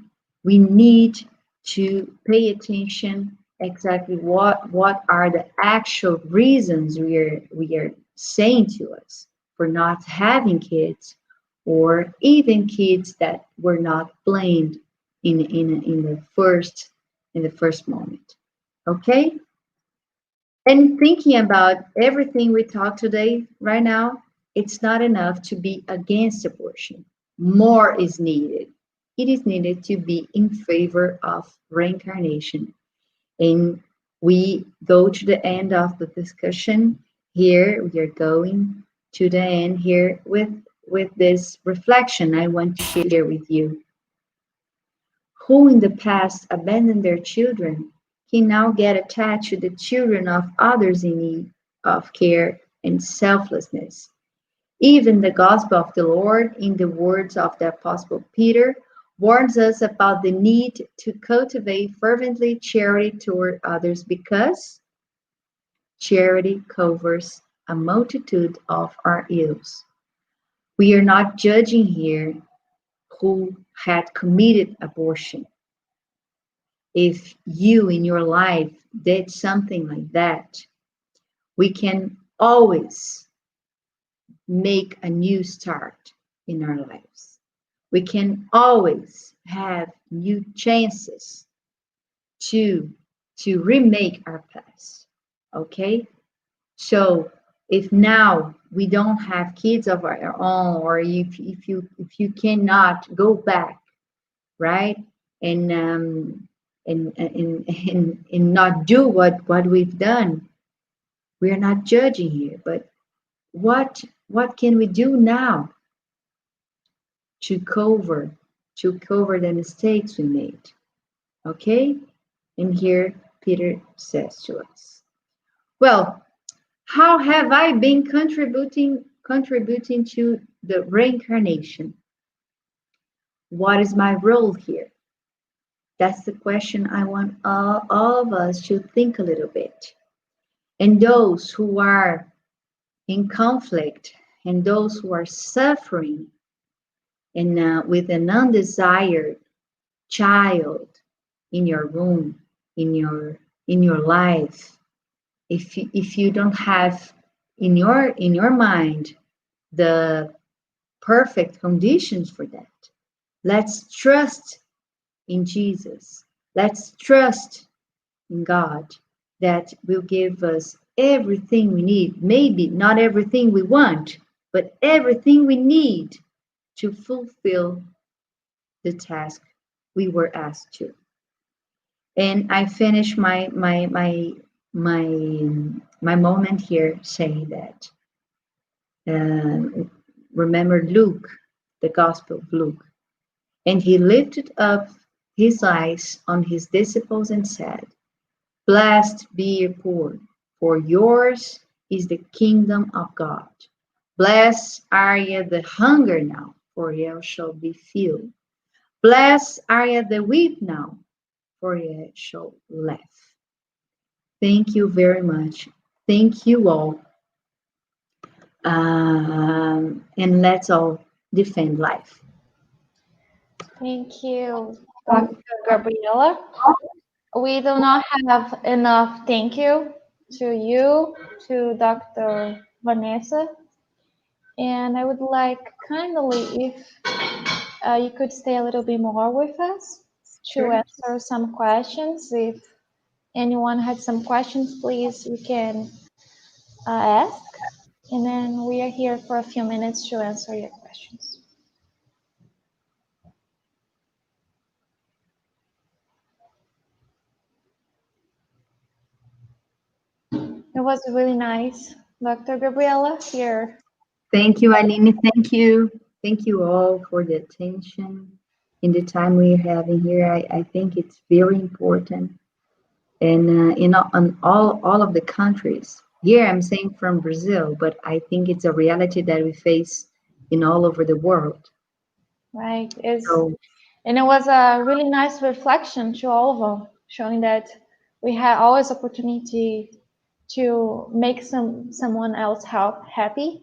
need to pay attention exactly what are the actual reasons we are saying to us for not having kids, or even kids that were not planned in the first moment. Okay? And thinking about everything we talked today, right now, it's not enough to be against abortion. More is needed. It is needed to be in favor of reincarnation. And we go to the end of the discussion here. We are going to the end here with this reflection I want to share with you. Who in the past abandoned their children can now get attached to the children of others in need of care and selflessness. Even the gospel of the Lord, in the words of the Apostle Peter, warns us about the need to cultivate fervently charity toward others, because charity covers a multitude of our ills. We are not judging here who had committed abortion. If you in your life did something like that, we can always make a new start in our lives. We can always have new chances to remake our past. Okay? So if now we don't have kids of our own, or if you cannot go back, right? And not do what we've done, we are not judging here, but what can we do now to cover the mistakes we made. Okay? And here Peter says to us, well, how have I been contributing to the reincarnation? What is my role here? That's the question I want all of us to think a little bit. And those who are in conflict and those who are suffering and with an undesired child in your room, in your life, if you don't have in your mind the perfect conditions for that, let's trust in Jesus. Let's trust in God that will give us everything we need. Maybe not everything we want, but everything we need to fulfill the task we were asked to. And I finish my moment here saying that remember Luke, the Gospel of Luke, and he lifted up his eyes on his disciples and said, "Blessed be ye poor, for yours is the kingdom of God. Blessed are ye the hunger now, for ye shall be filled. Blessed are ye the weep now, for ye shall laugh." Thank you very much. Thank you all. And let's all defend life. Thank you, Dr. Gabriela. We do not have enough thank you to you, to Dr. Vanessa. And I would like kindly if you could stay a little bit more with us to answer some questions. If anyone has some questions, please, you can ask. And then we are here for a few minutes to answer your questions. It was really nice, Dr. Gabriela, here. Thank you, Aline. Thank you. Thank you all for the attention in the time we're having here. I think it's very important. And in all of the countries, here I'm saying from Brazil, but I think it's a reality that we face in all over the world. Right. So, And it was a really nice reflection to all of them, showing that we had always opportunity to make someone else happy,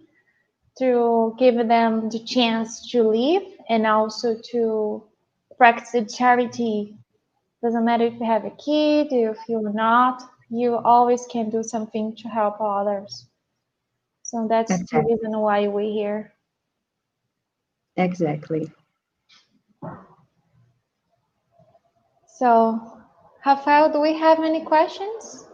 to give them the chance to live, and also to practice charity. Doesn't matter if you have a kid, if you're not, you always can do something to help others. So that's the reason why we're here. Exactly. So, Rafael, do we have any questions?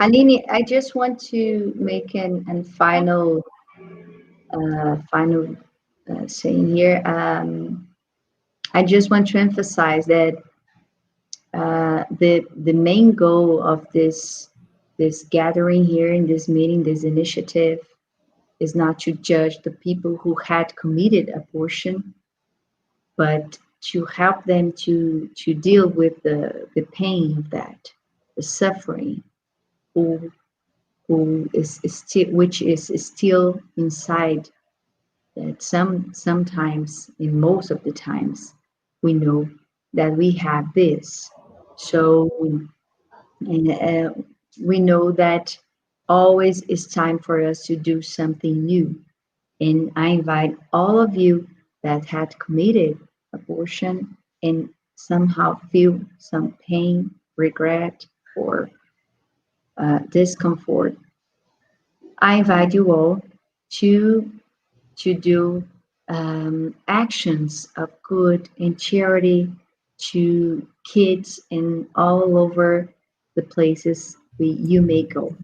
Aline, I just want to make an final saying here. I just want to emphasize that the main goal of this gathering here in this meeting, this initiative, is not to judge the people who had committed abortion, but to help them to deal with the pain of that, the suffering, which is still inside. That sometimes, in most of the times, we know that we have this. So, and we know that always it's time for us to do something new. And I invite all of you that had committed abortion and somehow feel some pain, regret, or discomfort. I invite you all to do actions of good and charity to kids and all over the places you may go,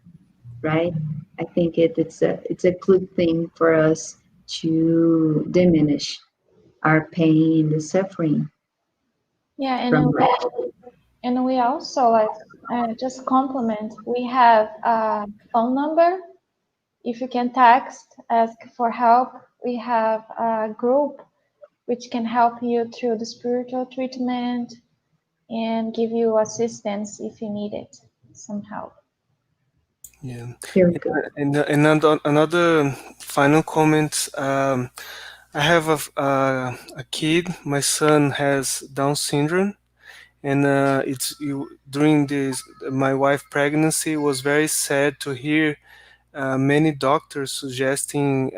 right? I think it's a good thing for us to diminish our pain and the suffering. Yeah, and And we also just compliment. We have a phone number. If you can text, ask for help. We have a group which can help you through the spiritual treatment and give you assistance if you need it, some help. Yeah. Very good. And another final comment. I have a kid. My son has Down syndrome, and during this my wife pregnancy was very sad to hear many doctors suggesting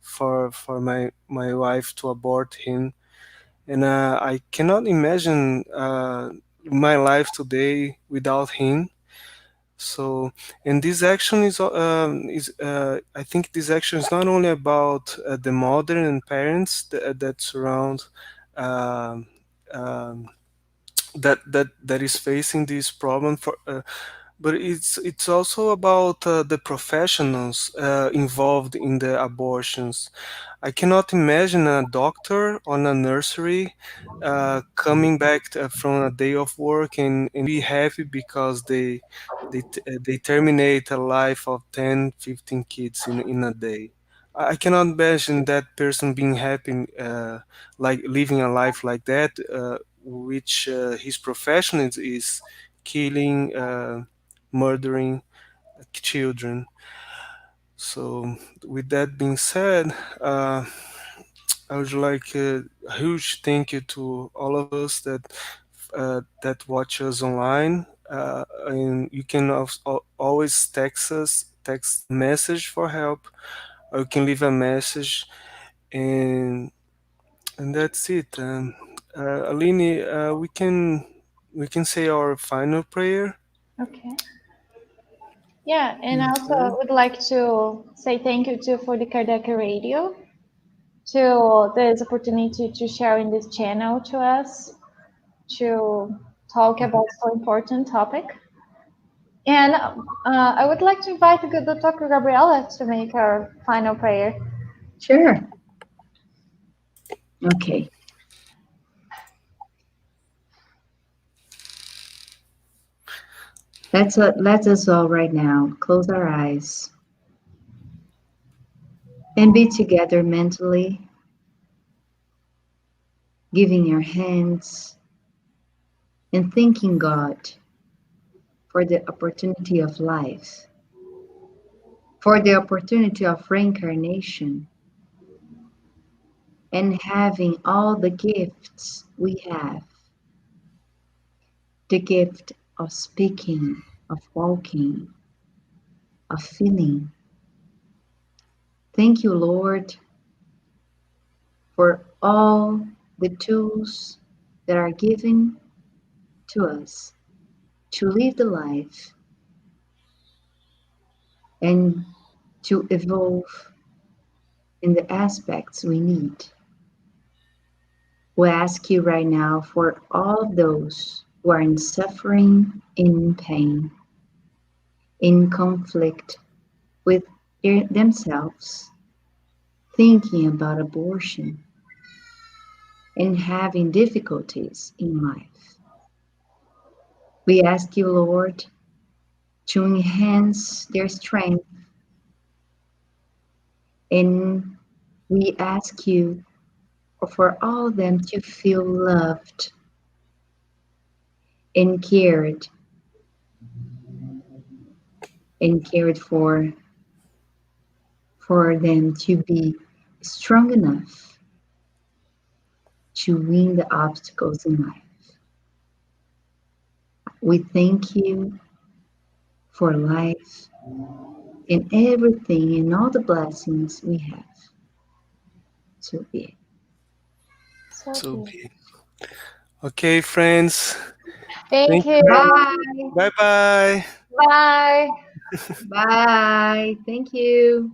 for my wife to abort him, and I cannot imagine my life today without him. So, and this action is I think this action is not only about the mother and parents that surround um, um, that is facing this problem but it's also about the professionals involved in the abortions. I cannot imagine a doctor on a nursery coming back from a day of work and be happy because they terminate a life of 10, 15 kids in a day. I cannot imagine that person being happy, like living a life like that, which his profession is killing, murdering children. So, with that being said, I would like a huge thank you to all of us that watch us online. And you can always text a message for help, or you can leave a message, and that's it. Aline, we can say our final prayer. Okay. Yeah, and I Okay. also would like to say thank you to for the Kardec Radio to this opportunity to share in this channel to us to talk Mhm. about so important topic. And I would like to invite the Dr. Gabriela to make our final prayer. Sure. Okay. Let us all right now close our eyes and be together mentally, giving your hands and thanking God for the opportunity of life, for the opportunity of reincarnation, and having all the gifts we have, the gift of speaking, of walking, of feeling. Thank you, Lord, for all the tools that are given to us to live the life and to evolve in the aspects we need. We ask you right now for all of those who are in suffering, in pain, in conflict with themselves, thinking about abortion and having difficulties in life. We ask you, Lord, to enhance their strength, and we ask you for all of them to feel loved and cared for them to be strong enough to win the obstacles in life. We thank you for life and everything and all the blessings we have. So be it. So So be. be. Okay, friends. Thank Thank you. you. Bye. Bye bye. Bye. Bye. Thank you.